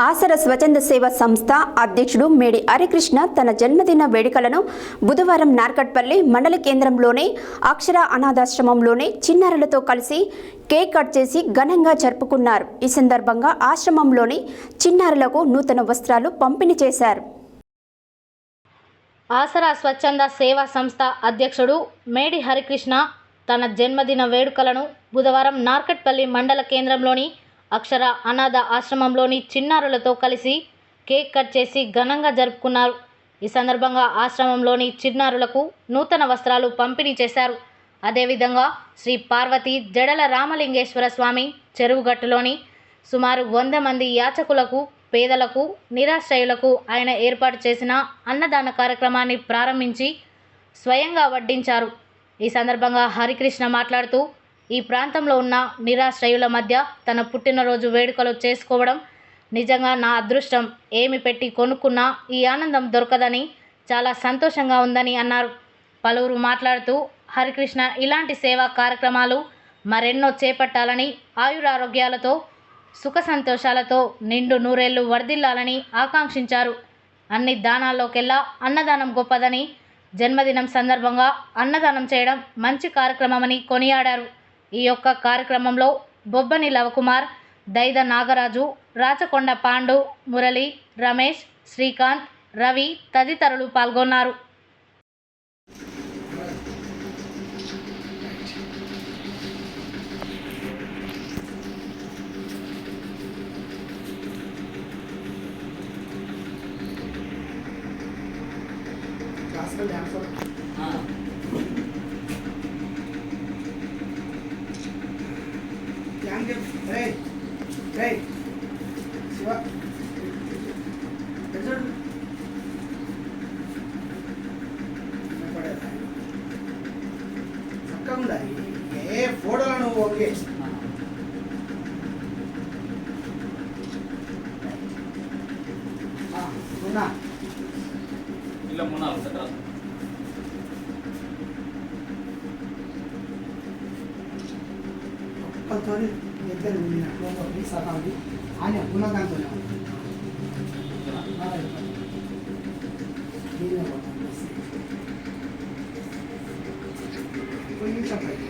ఆసర స్వచ్ఛంద సేవా సంస్థ అధ్యక్షుడు మేడి హరికృష్ణ తన జన్మదిన వేడుకలను బుధవారం నార్కట్పల్లి మండల కేంద్రంలోని అక్షర అనాథాశ్రమంలోని చిన్నారులతో కలిసి కేక్ కట్ చేసి ఘనంగా జరుపుకున్నారు. ఈ సందర్భంగా ఆశ్రమంలోని చిన్నారులకు నూతన వస్త్రాలు పంపిణీ చేశారు. ఆసరా స్వచ్ఛంద సేవా సంస్థ అధ్యక్షుడు మేడి హరికృష్ణ తన జన్మదిన వేడుకలను బుధవారం నార్కట్పల్లి మండల కేంద్రంలోని అక్షర అనాథ ఆశ్రమంలోని చిన్నారులతో కలిసి కేక్ కట్ చేసి ఘనంగా జరుపుకున్నారు. ఈ సందర్భంగా ఆశ్రమంలోని చిన్నారులకు నూతన వస్త్రాలు పంపిణీ చేశారు. అదేవిధంగా శ్రీ పార్వతి జడల రామలింగేశ్వర స్వామి చెరువుగట్టులోని సుమారు 100 మంది యాచకులకు, పేదలకు, నిరాశ్రయులకు ఆయన ఏర్పాటు చేసిన అన్నదాన కార్యక్రమాన్ని ప్రారంభించి స్వయంగా వడ్డించారు. ఈ సందర్భంగా హరికృష్ణ మాట్లాడుతూ, ఈ ప్రాంతంలో ఉన్న నిరాశ్రయుల మధ్య తన పుట్టినరోజు వేడుకలు చేసుకోవడం నిజంగా నా అదృష్టం. ఏమి పెట్టి కొనుక్కున్నా ఈ ఆనందం దొరకదని చాలా సంతోషంగా ఉందని అన్నారు. పలువురు మాట్లాడుతూ హరికృష్ణ ఇలాంటి సేవా కార్యక్రమాలు మరెన్నో చేపట్టాలని, ఆయురారోగ్యాలతో సుఖ సంతోషాలతో నిండు నూరేళ్లు వర్ధిల్లాలని ఆకాంక్షించారు. అన్ని దానాల్లోకెల్లా అన్నదానం గొప్పదని, జన్మదినం సందర్భంగా అన్నదానం చేయడం మంచి కార్యక్రమమని కొనియాడారు. ఈ యొక్క కార్యక్రమంలో బొబ్బని లవకుమార్, దైద నాగరాజు, రాచకొండ పాండు, మురళి, రమేష్, శ్రీకాంత్, రవి తదితరులు పాల్గొన్నారు. ఏ ఫోటోలను ఓకే ಇಲ್ಲ ಮುನ್ನ ಸಕರ ఒక్కతోని ఇద్దరు ఉన్నట్టు సతాంది ఆయన ఉన్నదాంతోనే కొంచెం